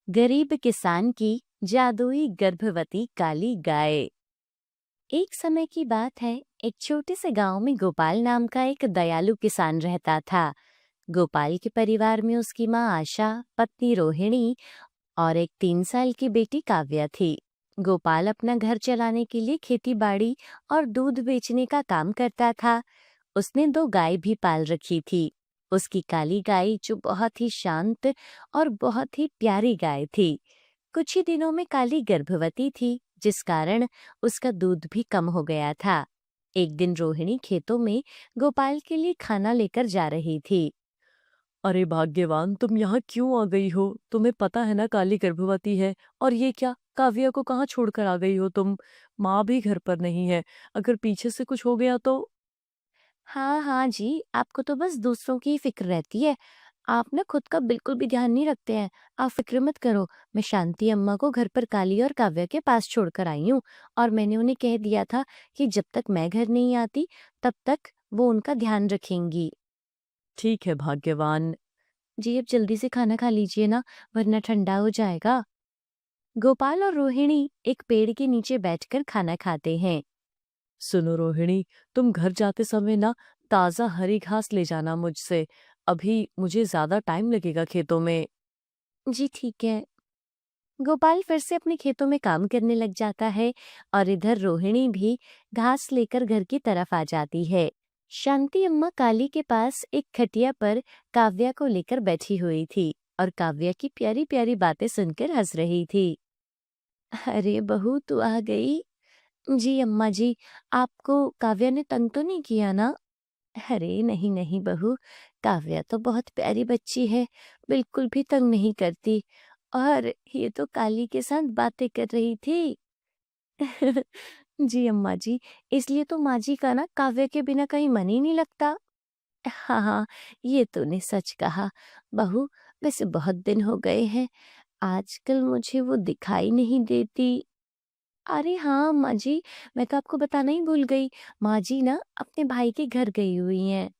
गरीब किसान की जादुई गर्भवती काली गाय। एक समय की बात है, एक छोटे से गांव में गोपाल नाम का एक दयालु किसान रहता था। गोपाल के परिवार में उसकी माँ आशा, पत्नी रोहिणी और एक 3 साल की बेटी काव्या थी। गोपाल अपना घर चलाने के लिए खेती बाड़ी और दूध बेचने का काम करता था। उसने 2 गाय भी पाल रखी थी। उसकी काली गाय जो बहुत ही शांत और बहुत ही प्यारी गाय थी। कुछ ही दिनों में काली गर्भवती थी, जिस कारण उसका दूध भी कम हो गया था। एक दिन रोहिणी खेतों में गोपाल के लिए खाना लेकर जा रही थी। अरे भाग्यवान, तुम यहाँ क्यों आ गई हो? तुम्हें पता है ना काली गर्भवती है। और ये क्या, काव्या को कहाँ छोड़कर आ गई हो तुम? माँ भी घर पर नहीं है। अगर पीछे से कुछ हो गया तो? हाँ हाँ जी, आपको तो बस दूसरों की ही फिक्र रहती है। आप ना खुद का बिल्कुल भी ध्यान नहीं रखते हैं। आप फिक्र मत करो। मैं शांति अम्मा को घर पर काली और काव्या के पास छोड़कर आई हूँ, और मैंने उन्हें कह दिया था कि जब तक मैं घर नहीं आती तब तक वो उनका ध्यान रखेंगी। ठीक है भाग्यवान। जी, अब जल्दी से खाना खा लीजिए ना, वरना ठंडा हो जाएगा। गोपाल और रोहिणी एक पेड़ के नीचे बैठकर खाना खाते हैं। सुनो रोहिणी, तुम घर जाते समय ना ताजा हरी घास ले जाना मुझसे। अभी मुझे ज्यादा टाइम लगेगा खेतों में। जी ठीक है। गोपाल फिर से अपने खेतों में काम करने लग जाता है, और इधर रोहिणी भी घास लेकर घर की तरफ आ जाती है। शांति अम्मा काली के पास एक खटिया पर काव्या को लेकर बैठी हुई थी, और काव्या की प्यारी प्यारी बातें सुनकर हंस रही थी। अरे बहू, तू आ गई। जी अम्मा जी, आपको काव्या ने तंग तो नहीं किया ना? अरे नहीं नहीं बहू, काव्या तो बहुत प्यारी बच्ची है, बिल्कुल भी तंग नहीं करती। और ये तो काली के साथ बातें कर रही थी। जी अम्मा जी, इसलिए तो माँ जी का ना काव्या के बिना कहीं मन ही नहीं लगता। हाँ हाँ, ये तूने सच कहा बहू। वैसे बहुत दिन हो गए हैं, आजकल मुझे वो दिखाई नहीं देती। अरे हाँ माँ जी, मैं तो आपको बताना ही भूल गई। माँ जी ना अपने भाई के घर गई हुई हैं।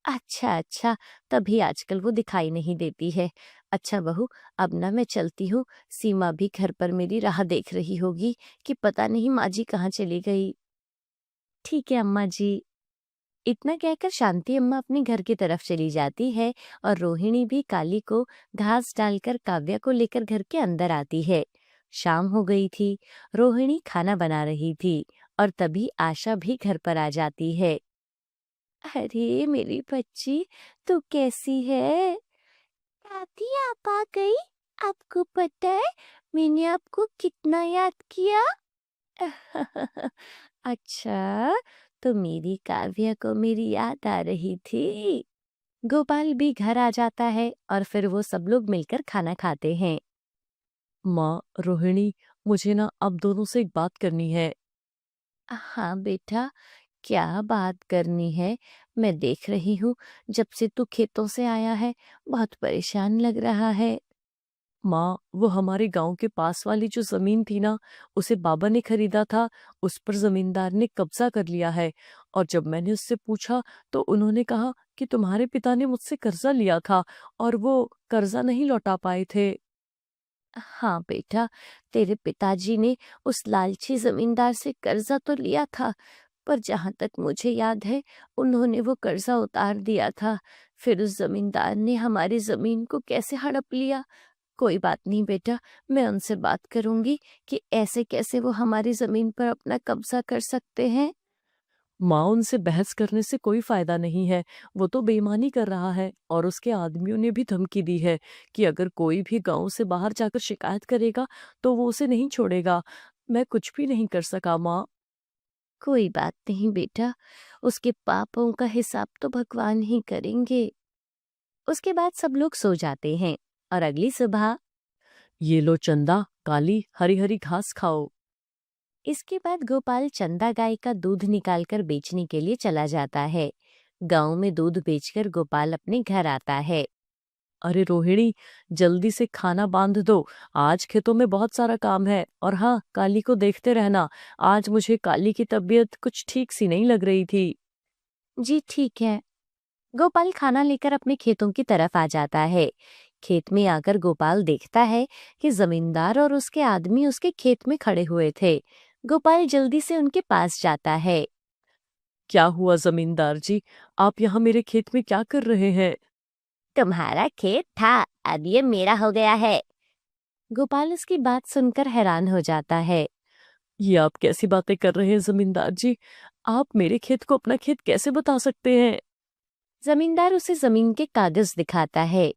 अच्छा अच्छा, तभी आजकल वो दिखाई नहीं देती है। अच्छा बहू, अब ना मैं चलती हूँ। सीमा भी घर पर मेरी राह देख रही होगी कि पता नहीं माँ जी कहाँ चली गई। ठीक है अम्मा जी। इतना कहकर शांति अम्मा अपने घर की तरफ चली जाती है, और रोहिणी भी काली को घास डालकर काव्या को लेकर घर के अंदर आती है। शाम हो गई थी। रोहिणी खाना बना रही थी, और तभी आशा भी घर पर आ जाती है। अरे मेरी बच्ची, तू कैसी है? दादी आप आ गई। आपको पता है मैंने आपको कितना याद किया? अच्छा, तो मेरी काव्या को मेरी याद आ रही थी। गोपाल भी घर आ जाता है, और फिर वो सब लोग मिलकर खाना खाते हैं। माँ रोहिणी, मुझे ना अब दोनों से एक बात करनी है। हाँ बेटा, क्या बात करनी है? मैं देख रही हूँ, जब से तू खेतों से आया है बहुत परेशान लग रहा है। माँ, वो हमारे गांव के पास वाली जो जमीन थी ना, उसे बाबा ने खरीदा था। उस पर जमींदार ने कब्जा कर लिया है। और जब मैंने उससे पूछा तो उन्होंने कहा कि तुम्हारे पिता ने मुझसे कर्जा लिया था और वो कर्जा नहीं लौटा पाए थे। हाँ बेटा, तेरे पिताजी ने उस लालची जमींदार से कर्जा तो लिया था, पर जहां तक मुझे याद है उन्होंने वो कर्जा उतार दिया था। फिर उस जमींदार ने हमारी जमीन को कैसे हड़प लिया। कोई बात नहीं बेटा, मैं उनसे बात करूंगी कि ऐसे कैसे वो हमारी जमीन पर अपना कब्जा कर सकते हैं। माँ, उनसे बहस करने से कोई फायदा नहीं है। वो तो बेईमानी कर रहा है और उसके आदमियों ने भी धमकी दी है कि अगर कोई भी गांव से बाहर जाकर शिकायत करेगा तो वो उसे नहीं छोड़ेगा। मैं कुछ भी नहीं कर सका माँ। कोई बात नहीं बेटा, उसके पापों का हिसाब तो भगवान ही करेंगे। उसके बाद सब लोग सो जाते हैं, और अगली सुबह ये लो चंदा, काली हरी हरी घास खाओ। इसके बाद गोपाल चंदा गाय का दूध निकालकर बेचने के लिए चला जाता है। गांव में दूध बेचकर गोपाल अपने घर आता है। अरे रोहिणी, जल्दी से खाना बांध दो। आज खेतों में बहुत सारा काम है। और हाँ, काली को देखते रहना। आज मुझे काली की तबीयत कुछ ठीक सी नहीं लग रही थी। जी ठीक है। गोपाल खाना लेकर अपने खेतों की तरफ आ जाता है। खेत में आकर गोपाल देखता है कि जमींदार और उसके आदमी उसके खेत में खड़े हुए थे। गोपाल जल्दी से उनके पास जाता है। क्या हुआ जमींदार जी, आप यहाँ मेरे खेत में क्या कर रहे हैं? तुम्हारा खेत था, अब ये मेरा हो गया है। गोपाल उसकी बात सुनकर हैरान हो जाता है। ये आप कैसी बातें कर रहे हैं जमींदार जी? आप मेरे खेत को अपना खेत कैसे बता सकते हैं? जमींदार उसे जमीन के कागज दिखाता है।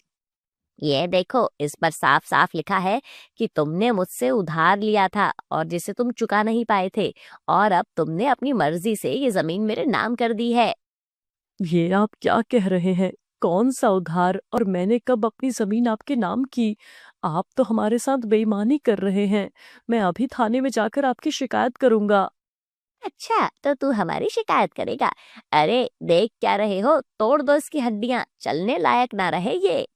ये देखो, इस पर साफ साफ लिखा है कि तुमने मुझसे उधार लिया था और जिसे तुम चुका नहीं पाए थे, और अब तुमने अपनी मर्जी से ये जमीन मेरे नाम कर दी है। ये आप क्या कह रहे हैं? कौन सा उधार, और मैंने कब अपनी जमीन आपके नाम की? आप तो हमारे साथ बेईमानी कर रहे हैं। मैं अभी थाने में जाकर आपकी शिकायत करूंगा। अच्छा, तो तू हमारी शिकायत करेगा? अरे देख क्या रहे हो, तोड़ दो इसकी हड्डियां, चलने लायक ना रहे ये।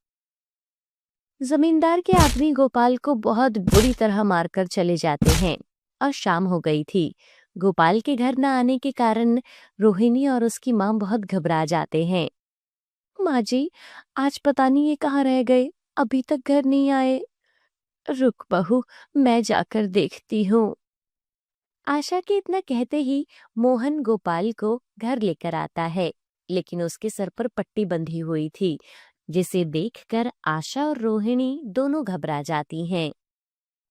जमींदार के आदमी गोपाल को बहुत बुरी तरह मारकर चले जाते हैं और शाम हो गई थी। गोपाल के घर न आने के कारण रोहिणी और उसकी माँ बहुत घबरा जाते हैं। माँ जी, आज पता नहीं ये कहाँ रह गए, अभी तक घर नहीं आए। रुक बहू, मैं जाकर देखती हूँ। आशा के इतना कहते ही मोहन गोपाल को घर लेकर आता है, लेकिन उसके सर पर पट्टी बंधी हुई थी, जिसे देखकर आशा और रोहिणी दोनों घबरा जाती हैं।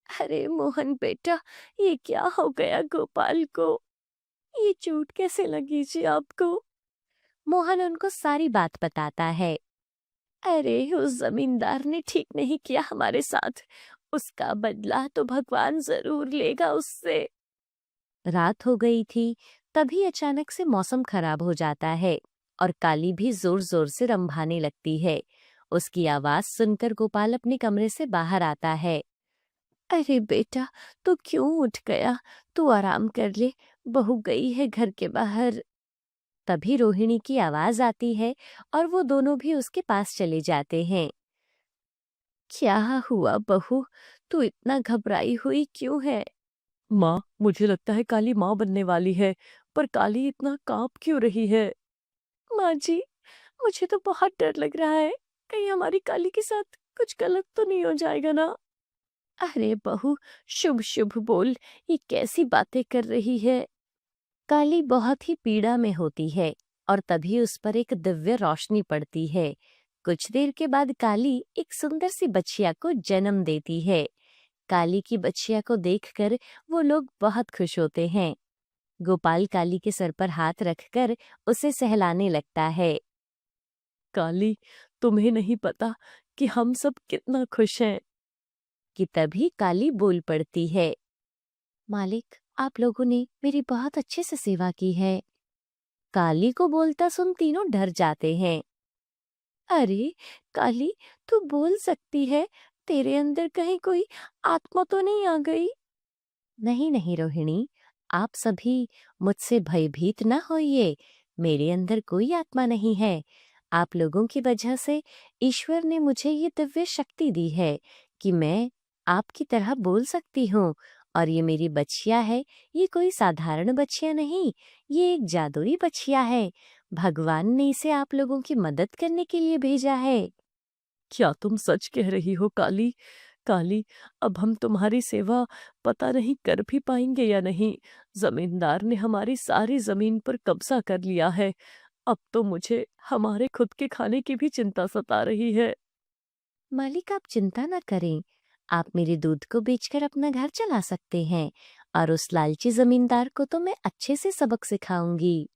अरे मोहन बेटा, ये क्या हो गया गोपाल को? ये चोट कैसे लगी जी आपको? मोहन उनको सारी बात बताता है। अरे उस जमींदार ने ठीक नहीं किया हमारे साथ, उसका बदला तो भगवान जरूर लेगा उससे। रात हो गई थी, तभी अचानक से मौसम खराब हो जाता है और काली भी जोर जोर से रंभाने लगती है। उसकी आवाज सुनकर गोपाल अपने कमरे से बाहर आता है। अरे बेटा, तू क्यों उठ गया? तू आराम कर ले, बहू गई है घर के बाहर। तभी रोहिणी की आवाज आती है और वो दोनों भी उसके पास चले जाते हैं। क्या हुआ बहू, तू इतना घबराई हुई क्यों है? माँ, मुझे लगता है काली माँ बनने वाली है, पर काली इतना कांप क्यों रही है? माँ जी, मुझे तो बहुत डर लग रहा है, कहीं हमारी काली के साथ कुछ गलत तो नहीं हो जाएगा ना? अरे बहू, शुभ शुभ बोल, ये कैसी बातें कर रही है? काली बहुत ही पीड़ा में होती है और तभी उस पर एक दिव्य रोशनी पड़ती है। कुछ देर के बाद काली एक सुंदर सी बच्चिया को जन्म देती है। काली की बच्चिया को देखकर वो लोग बहुत खुश होते हैं। गोपाल काली के सर पर हाथ रखकर उसे सहलाने लगता है। काली, तुम्हें नहीं पता कि हम सब कितना खुश हैं। कि तभी काली बोल पड़ती है। मालिक, आप लोगों ने मेरी बहुत अच्छे से सेवा की है। काली को बोलता सुन तीनों डर जाते हैं। अरे काली, तू बोल सकती है, तेरे अंदर कहीं कोई आत्मा तो नहीं आ गई? नहीं नहीं रोहिणी, आप सभी मुझसे भयभीत न होइए, मेरे अंदर कोई आत्मा नहीं है। आप लोगों की वजह से ईश्वर ने मुझे ये दिव्य शक्ति दी है कि मैं आपकी तरह बोल सकती हूँ। और ये मेरी बच्चिया है, ये कोई साधारण बच्चिया नहीं, ये एक जादुई बच्चिया है। भगवान ने इसे आप लोगों की मदद करने के लिए भेजा है। क्या तुम सच कह रही हो काली? काली, अब हम तुम्हारी सेवा पता नहीं कर भी पाएंगे या नहीं। जमींदार ने हमारी सारी जमीन पर कब्जा कर लिया है। अब तो मुझे हमारे खुद के खाने की भी चिंता सता रही है। मालिक, आप चिंता न करें, आप मेरे दूध को बेचकर अपना घर चला सकते हैं और उस लालची जमींदार को तो मैं अच्छे से सबक सिखाऊंगी।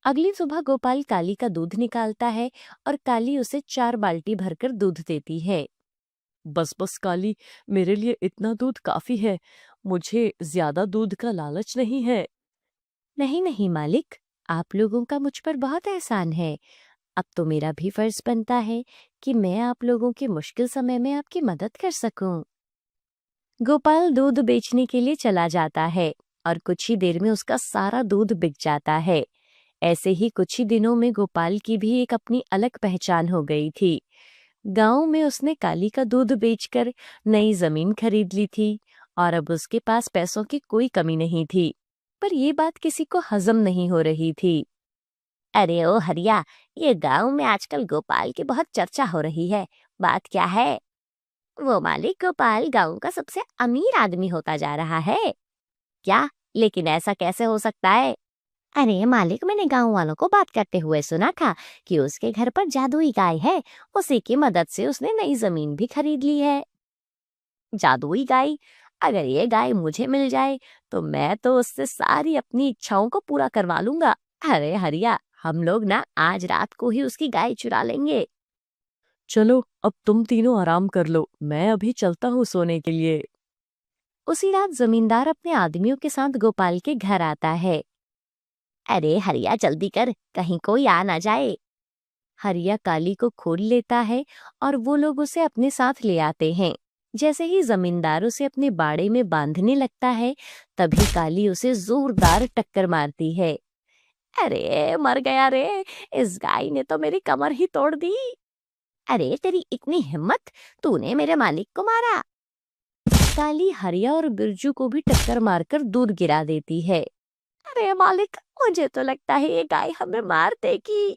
अगली सुबह गोपाल काली का दूध निकालता है और काली उसे 4 बाल्टी भरकर दूध देती है। बस बस काली, मेरे लिए इतना दूध काफी है। मुझे ज्यादा दूध का लालच नहीं है। नहीं नहीं मालिक, आप लोगों का मुझ पर बहुत एहसान है। अब तो मेरा भी फर्ज बनता है कि मैं आप लोगों के मुश्किल समय में आपकी मदद कर सकूं। गोपाल दूध बेचने के लिए चला जाता है और कुछ ही देर में उसका सारा दूध बिक जाता है। ऐसे ही कुछ ही दिनों में गोपाल की भी एक अपनी अलग पहचान हो गई थी। गांव में उसने काली का दूध बेचकर नई जमीन खरीद ली थी और अब उसके पास पैसों की कोई कमी नहीं थी। पर ये बात किसी को हजम नहीं हो रही थी। अरे ओ हरिया, ये गांव में आजकल गोपाल की बहुत चर्चा हो रही है। बात क्या है? वो मालिक गोपाल गांव का सबसे अमीर आदमी होता जा रहा है। क्या? लेकिन ऐसा कैसे हो सकता है? अरे मालिक, मैंने गांव वालों को बात करते हुए सुना था कि उसके घर पर जादुई गाय है। उसी की मदद से उसने नई जमीन भी खरीद ली है। जादुई गाय? अगर ये गाय मुझे मिल जाए तो मैं तो उससे सारी अपनी इच्छाओं को पूरा करवा लूंगा। अरे हरिया, हम लोग ना आज रात को ही उसकी गाय चुरा लेंगे। चलो अब तुम तीनों आराम कर लो, मैं अभी चलता हूँ सोने के लिए। उसी रात जमींदार अपने आदमियों के साथ गोपाल के घर आता है। अरे हरिया, जल्दी कर, कहीं कोई आ ना जाए। हरिया काली को खोल लेता है और वो लोग उसे अपने साथ ले आते हैं। जैसे ही जमींदार उसे अपने बाड़े में बांधने लगता है, तभी काली उसे जोरदार टक्कर मारती है। अरे मर गया रे, इस गाय ने तो मेरी कमर ही तोड़ दी। अरे तेरी इतनी हिम्मत, तूने मेरे मालिक को मारा। काली हरिया और बिरजू को भी टक्कर मारकर दूर गिरा देती है। अरे मालिक, मुझे तो लगता है ये गाय हमें मार देगी।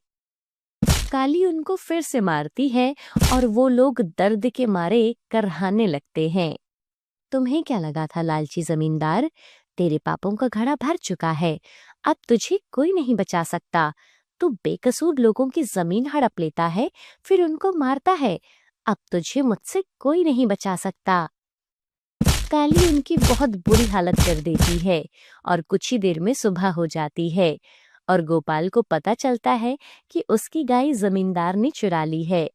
काली उनको फिर से मारती है और वो लोग दर्द के मारे करहाने लगते हैं। तुम्हें क्या लगा था लालची जमींदार? तेरे पापों का घड़ा भर चुका है। अब तुझे कोई नहीं बचा सकता। तू बेकसूर लोगों की जमीन हड़प लेता है, फिर उनको मारता है। अब तुझे मुझसे कोई नहीं बचा सकता। काली उनकी बहुत बुरी हालत कर देती है और कुछ ही देर में सुबह हो जाती है और गोपाल को पता चलता है कि उसकी गाय जमींदार ने चुरा ली है।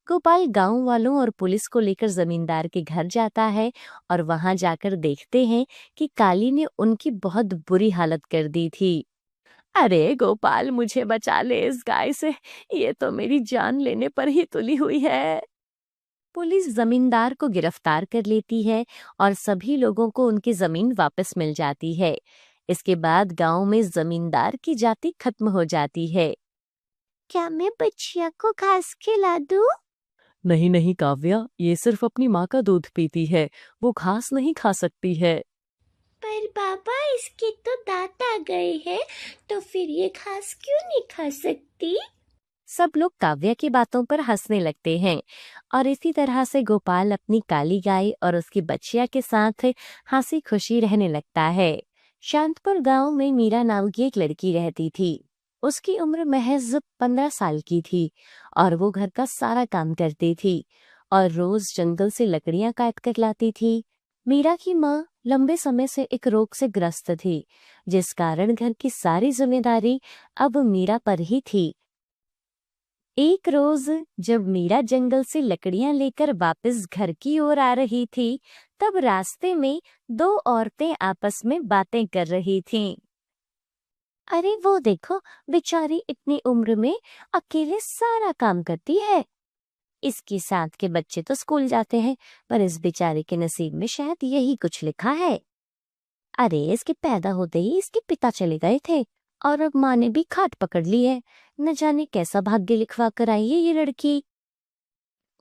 गोपाल गांव वालों और पुलिस को लेकर जमींदार के घर जाता है और वहां जाकर देखते हैं कि काली ने उनकी बहुत बुरी हालत कर दी थी। अरे गोपाल, मुझे बचा ले इस गाय से, ये तो मेरी जान लेने पर ही तुली हुई है। पुलिस जमींदार को गिरफ्तार कर लेती है और सभी लोगों को उनकी जमीन वापस मिल जाती है। इसके बाद गांव में जमींदार की जाति खत्म हो जाती है। क्या मैं बच्चिया को घास खिला दूं? नहीं नहीं काव्या, ये सिर्फ अपनी माँ का दूध पीती है, वो घास नहीं खा सकती है। पर पापा, इसके तो दांत आ गए हैं, तो फिर ये घास क्यों नहीं खा सकती? सब लोग काव्या की बातों पर हंसने लगते हैं और इसी तरह से गोपाल अपनी काली गाय और उसकी बच्चिया के साथ हंसी खुशी रहने लगता है। शांतपुर गांव में मीरा नाम की एक लड़की रहती थी। उसकी उम्र महज 15 साल की थी और वो घर का सारा काम करती थी और रोज जंगल से लकड़ियां काट कर लाती थी। मीरा की माँ लंबे समय से एक रोग से ग्रस्त थी, जिस कारण घर की सारी जिम्मेदारी अब मीरा पर ही थी। एक रोज जब मीरा जंगल से लकड़ियां लेकर वापस घर की ओर आ रही थी, तब रास्ते में दो औरतें आपस में बातें कर रही थीं। अरे वो देखो, बेचारी इतनी उम्र में अकेले सारा काम करती है। इसके साथ के बच्चे तो स्कूल जाते हैं, पर इस बेचारे के नसीब में शायद यही कुछ लिखा है। अरे इसके पैदा होते ही इसके पिता चले गए थे और अब माँ ने भी खाट पकड़ ली है। न जाने कैसा भाग्य लिखवा कर आई है ये लड़की।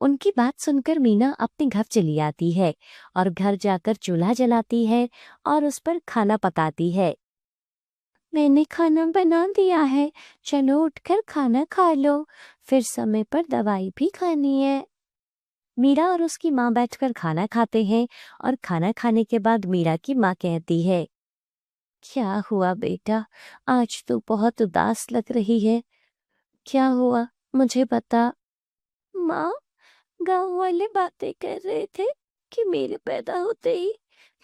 उनकी बात सुनकर मीना अपने घर चली आती है और घर जाकर चूल्हा जलाती है और उस पर खाना पकाती है। मैंने खाना बना दिया है, चलो उठकर खाना खा लो, फिर समय पर दवाई भी खानी है। मीरा और उसकी माँ बैठकर खाना खाते हैं और खाना खाने के बाद मीरा की माँ कहती है, क्या हुआ बेटा, आज तो बहुत उदास लग रही है। क्या हुआ, मुझे बता। माँ, गांव वाले बातें कर रहे थे कि मेरे पैदा होते ही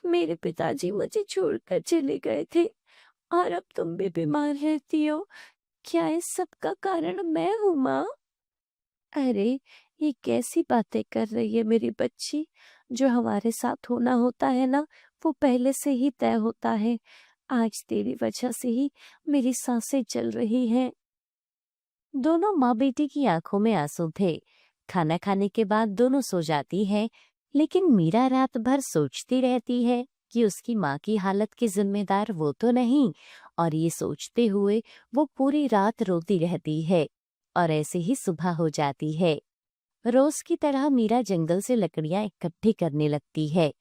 मेरे पिताजी मुझे छोड़कर चले गए थे और अब तुम भी बीमार रहती हो। क्या इस सब का कारण मैं हूँ माँ? अरे ये कैसी बातें कर रही है मेरी बच्ची। जो हमारे साथ होना होता है ना, वो पहले से ही तय होता है। आज तेरी वजह से ही मेरी सांसें चल रही हैं। दोनों माँ बेटी की आंखों में आंसू थे। खाना खाने के बाद दोनों सो जाती हैं, लेकिन मीरा रात भर सोचती रहती है कि उसकी माँ की हालत की जिम्मेदार वो तो नहीं, और ये सोचते हुए वो पूरी रात रोती रहती है और ऐसे ही सुबह हो जाती है। रोज की तरह मीरा जंगल से लकड़ियां इकट्ठी करने लगती है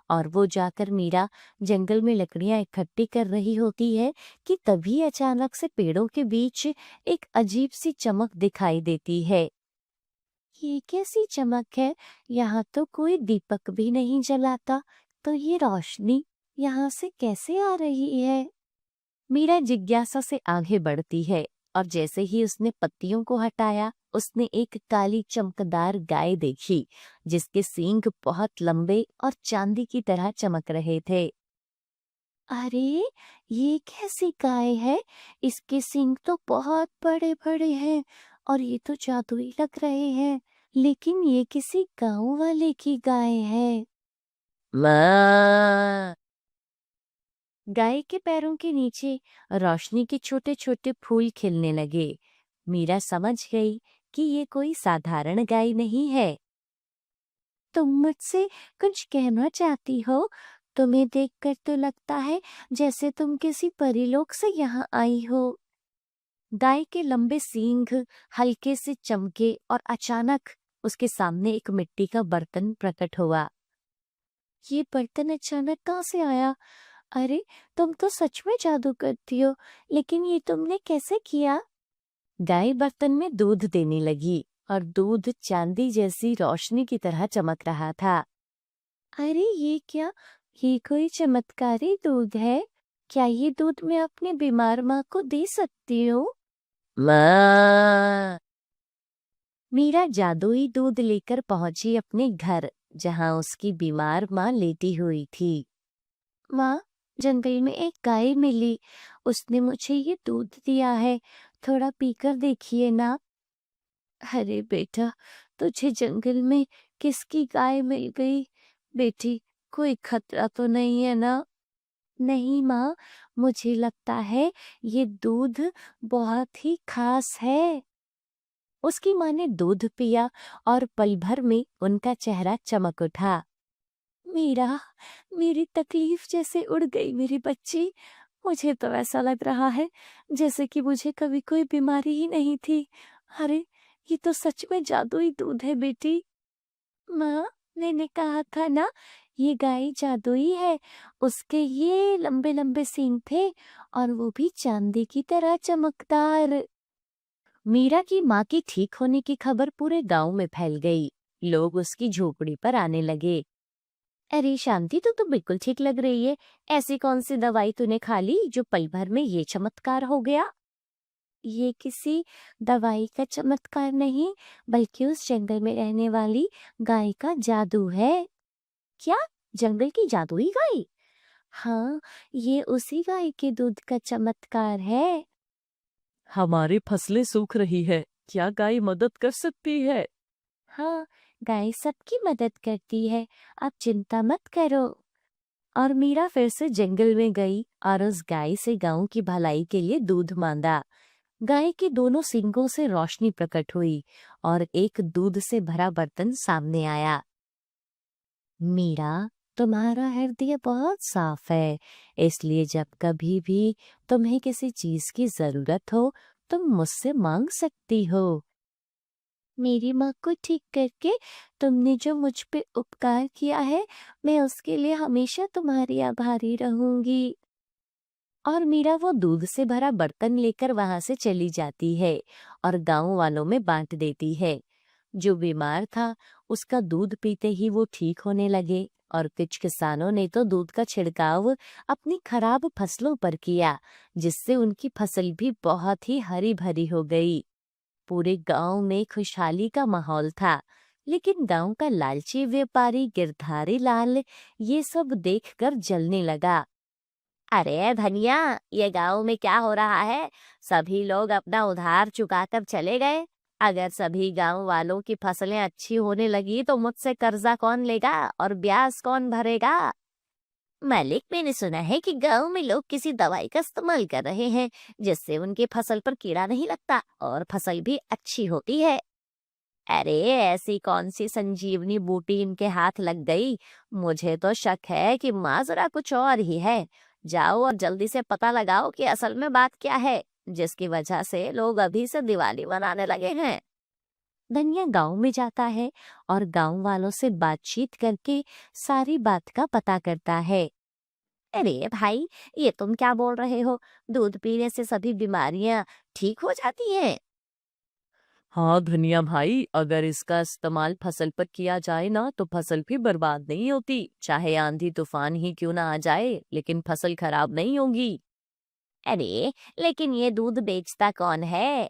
और वो जाकर मीरा जंगल में लकड़ियां इकट्ठी कर रही होती है कि तभी अचानक से पेड़ों के बीच एक अजीब सी चमक दिखाई देती है। ये कैसी चमक है? यहाँ तो कोई दीपक भी नहीं जलाता, तो ये रोशनी यहाँ से कैसे आ रही है? मीरा जिज्ञासा से आगे बढ़ती है और जैसे ही उसने पत्तियों को हटाया, उसने एक काली चमकदार गाय देखी जिसके सींग बहुत लंबे और चांदी की तरह चमक रहे थे। अरे, ये कैसी गाय है? इसके सींग तो बहुत बड़े बड़े हैं और ये तो जादुई लग रहे हैं। लेकिन ये किसी गांव वाले की गाय है। माँ। गाय के पैरों के नीचे रोशनी के छोटे छोटे फूल खिलने लगे। मीरा समझ गई कि ये कोई साधारण गाय नहीं है। तुम मुझसे कुछ कहना चाहती हो? तुम्हें देखकर तो लगता है जैसे तुम किसी परीलोक से यहाँ आई हो। गाय के लंबे सींग हल्के से चमके और अचानक उसके सामने एक मिट्टी का बर्तन प्रकट हुआ। ये बर्तन अचानक कहाँ से आया? अरे, तुम तो सच में जादू करती हो, लेकिन ये तुमने कैसे किया? गाय बर्तन में दूध देने लगी और दूध चांदी जैसी रोशनी की तरह चमक रहा था। अरे, ये क्या? ये कोई चमत्कारी दूध है? क्या ये दूध मैं अपनी बीमार माँ को दे सकती हूँ? माँ। मीरा जादुई दूध लेकर पहुंची अपने घर, जहां उसकी बीमार माँ लेटी हुई थी। माँ, जंगल में एक गाय मिली, उसने मुझे ये दूध दिया है, थोड़ा पीकर देखिए ना। अरे बेटा, तुझे जंगल में किसकी गाय मिल गई? बेटी, कोई खतरा तो नहीं है ना? नहीं माँ, मुझे लगता है ये दूध बहुत ही खास है। उसकी माँ ने दूध पिया और पल भर में उनका चेहरा चमक उठा। मीरा, मेरी तकलीफ जैसे उड़ गई मेरी बच्ची। मुझे तो ऐसा लग रहा है जैसे कि मुझे कभी कोई बीमारी ही नहीं थी। अरे, ये तो सच में जादुई दूध है बेटी। माँ, मैंने कहा था ना, ये गाय जादुई है। उसके ये लंबे लंबे सींग थे और वो भी चांदी की तरह चमकदार। मीरा की माँ की ठीक होने की खबर पूरे गांव में फैल गई। लोग उसकी झोपड़ी पर आने लगे। अरे शांति, तो बिल्कुल ठीक लग रही है। ऐसी कौन सी दवाई तूने खा ली जो पल भर में ये चमत्कार हो गया? ये किसी दवाई का चमत्कार नहीं, बल्कि उस जंगल में रहने वाली गाय का जादू है। क्या? जंगल की जादुई गाय? हाँ, ये उसी गाय के दूध का चमत्कार है। हमारी फसलें सूख रही है, क्या गाय मदद कर सकती है? हाँ, गाय सबकी मदद करती है, आप चिंता मत करो। और मीरा फिर से जंगल में गई और उस गाय से गांव की भलाई के लिए दूध मांगा। गाय के दोनों सींगों से रोशनी प्रकट हुई और एक दूध से भरा बर्तन सामने आया। मीरा, तुम्हारा हृदय बहुत साफ है, इसलिए जब कभी भी तुम्हें किसी चीज की जरूरत हो, तुम मुझसे मांग सकती हो। मेरी माँ को ठीक करके तुमने जो मुझ पे उपकार किया है, मैं उसके लिए हमेशा तुम्हारी आभारी रहूंगी। और मीरा वो दूध से भरा बर्तन लेकर वहां से चली जाती है और गांव वालों में बांट देती है। जो बीमार था, उसका दूध पीते ही वो ठीक होने लगे और कुछ किसानों ने तो दूध का छिड़काव अपनी खराब फसलों पर किया, जिससे उनकी फसल भी बहुत ही हरी भरी हो गई। पूरे गांव में खुशहाली का माहौल था, लेकिन गांव का लालची व्यापारी गिरधारी लाल ये सब देखकर जलने लगा। अरे धनिया, ये गांव में क्या हो रहा है? सभी लोग अपना उधार चुकाकर चले गए। अगर सभी गांव वालों की फसलें अच्छी होने लगी तो मुझसे कर्जा कौन लेगा और ब्याज कौन भरेगा? मालिक, मैंने सुना है कि गांव में लोग किसी दवाई का इस्तेमाल कर रहे हैं जिससे उनकी फसल पर कीड़ा नहीं लगता और फसल भी अच्छी होती है। अरे, ऐसी कौन सी संजीवनी बूटी इनके हाथ लग गई? मुझे तो शक है कि माजरा कुछ और ही है। जाओ और जल्दी से पता लगाओ कि असल में बात क्या है, जिसकी वजह से लोग अभी से दिवाली मनाने लगे हैं। धनिया गांव में जाता है और गांव वालों से बातचीत करके सारी बात का पता करता है। अरे भाई, ये तुम क्या बोल रहे हो? दूध पीने से सभी बीमारियां ठीक हो जाती हैं? हाँ धनिया भाई, अगर इसका इस्तेमाल फसल पर किया जाए ना तो फसल भी बर्बाद नहीं होती। चाहे आंधी तूफान ही क्यों ना आ जाए, लेकिन फसल खराब नहीं होगी। अरे लेकिन ये दूध बेचता कौन है?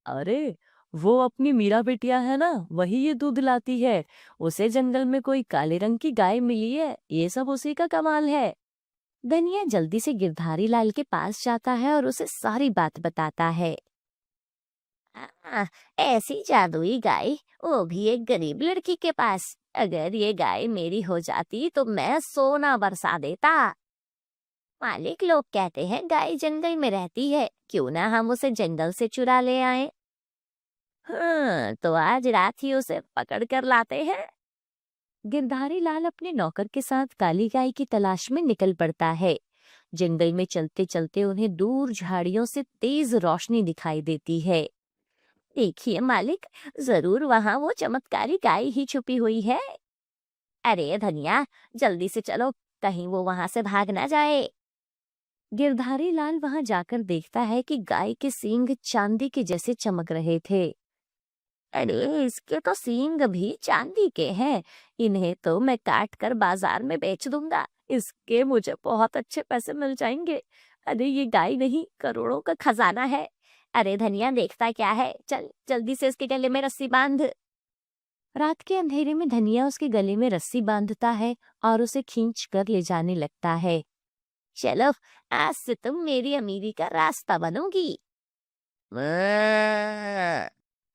अरे वो अपनी मीरा बिटिया है ना, वही ये दूध लाती है। उसे जंगल में कोई काले रंग की गाय मिली है, ये सब उसी का कमाल है। धनिया जल्दी से गिरधारी लाल के पास जाता है और उसे सारी बात बताता है। ऐसी जादुई गाय, वो भी एक गरीब लड़की के पास। अगर ये गाय मेरी हो जाती तो मैं सोना बरसा देता। मालिक लोग कहते हैं गाय जंगल में रहती है, क्यों ना हम उसे जंगल से चुरा ले आए। हाँ, तो आज रात ही उसे पकड़ कर लाते हैं। गिरधारी लाल अपने नौकर के साथ काली गाय की तलाश में निकल पड़ता है। जंगल में चलते चलते उन्हें दूर झाड़ियों से तेज रोशनी दिखाई देती है। देखिए मालिक, जरूर वहां वो चमत्कारी गाय ही छुपी हुई है। अरे धनिया, जल्दी से चलो, कहीं वो वहां से भाग ना जाए। गिरधारी लाल वहां जाकर देखता है कि गाय के सींग चांदी के जैसे चमक रहे थे। अरे इसके तो सींग भी चांदी के हैं, इन्हें तो मैं काट कर बाजार में बेच दूंगा, इसके मुझे बहुत अच्छे पैसे मिल जाएंगे। अरे ये गाय नहीं, करोड़ों का खजाना है। अरे धनिया, देखता क्या है, चल जल्दी से इसके गले में रस्सी बांध। रात के अंधेरे में धनिया उसके गले में रस्सी बांधता है और उसे खींच कर ले जाने लगता है। चलो, आज से तुम मेरी अमीरी का रास्ता बनोगी।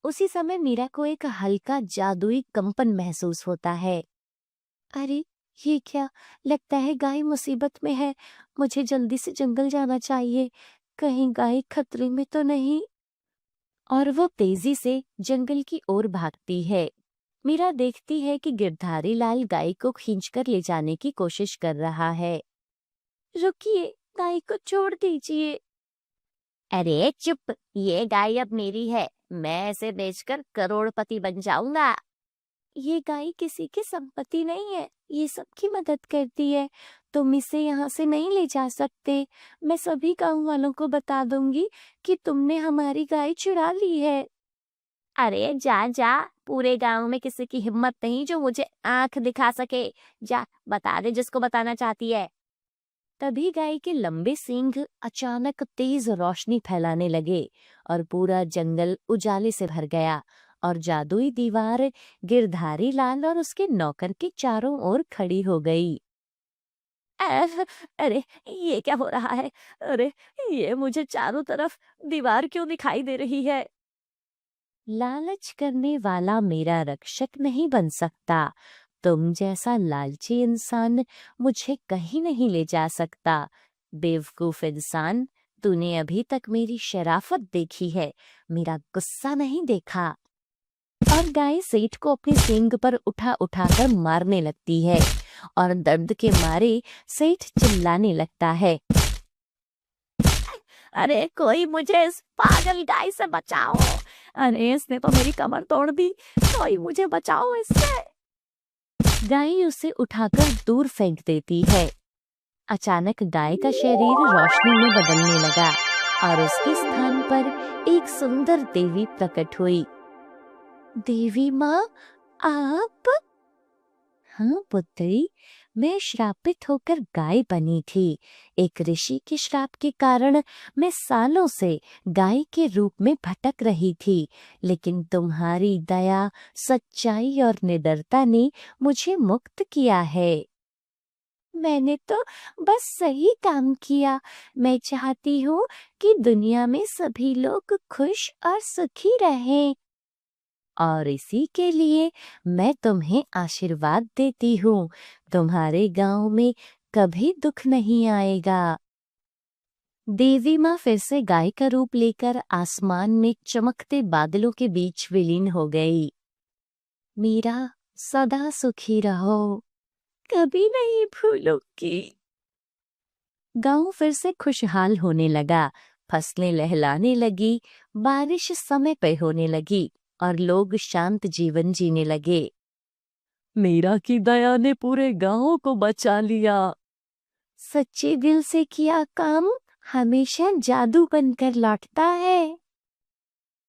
उसी समय मीरा को एक हल्का जादुई कंपन महसूस होता है। अरे ये क्या, लगता है गाय मुसीबत में है। मुझे जल्दी से जंगल जाना चाहिए, कहीं गाय खतरे में तो नहीं। और वो तेजी से जंगल की ओर भागती है। मीरा देखती है कि गिरधारी लाल गाय को खींचकर ले जाने की कोशिश कर रहा है। रुकिए, गाय को छोड़ दीजिए। अरे चुप, ये गाय अब मेरी है, मैं इसे बेचकर करोड़पति बन जाऊंगा। ये गाय किसी की संपत्ति नहीं है, ये सबकी मदद करती है। तुम इसे यहाँ से नहीं ले जा सकते। मैं सभी गांव वालों को बता दूंगी कि तुमने हमारी गाय चुरा ली है। अरे जा जा, पूरे गांव में किसी की हिम्मत नहीं जो मुझे आंख दिखा सके। जा बता दे जिसको बताना चाहती है। तभी गाय के लंबे सींग अचानक तेज रोशनी फैलाने लगे और पूरा जंगल उजाले से भर गया और जादुई दीवार गिरधारी लाल और उसके नौकर के चारों ओर खड़ी हो गई। अरे ये क्या हो रहा है? अरे ये मुझे चारों तरफ दीवार क्यों दिखाई दे रही है? लालच करने वाला मेरा रक्षक नहीं बन सकता। तुम जैसा लालची इंसान मुझे कहीं नहीं ले जा सकता। बेवकूफ इंसान, तूने अभी तक मेरी शराफत देखी है, मेरा गुस्सा नहीं देखा। और गाय सेठ को अपने सींग पर उठा उठाकर मारने लगती है और दर्द के मारे सेठ चिल्लाने लगता है। अरे कोई मुझे इस पागल गाय से बचाओ। अरे इसने तो मेरी कमर तोड़ दी, कोई मुझे बचाओ इससे। गाय उसे उठाकर दूर फेंक देती है। अचानक गाय का शरीर रोशनी में बदलने लगा और उसके स्थान पर एक सुंदर देवी प्रकट हुई। देवी माँ, आप? हाँ पुत्री, मैं श्रापित होकर गाय बनी थी। एक ऋषि के श्राप के कारण मैं सालों से गाय के रूप में भटक रही थी, लेकिन तुम्हारी दया, सच्चाई और निडरता ने मुझे मुक्त किया है। मैंने तो बस सही काम किया। मैं चाहती हूँ कि दुनिया में सभी लोग खुश और सुखी रहें। और इसी के लिए मैं तुम्हें आशीर्वाद देती हूँ, तुम्हारे गांव में कभी दुख नहीं आएगा। देवी माँ फिर से गाय का रूप लेकर आसमान में चमकते बादलों के बीच विलीन हो गई। मीरा, सदा सुखी रहो, कभी नहीं भूलूंगी। गांव फिर से खुशहाल होने लगा, फसलें लहलाने लगी, बारिश समय पे होने लगी और लोग शांत जीवन जीने लगे। मीरा की दया ने पूरे गांव को बचा लिया। सच्चे दिल से किया काम हमेशा जादू बनकर लौटता है।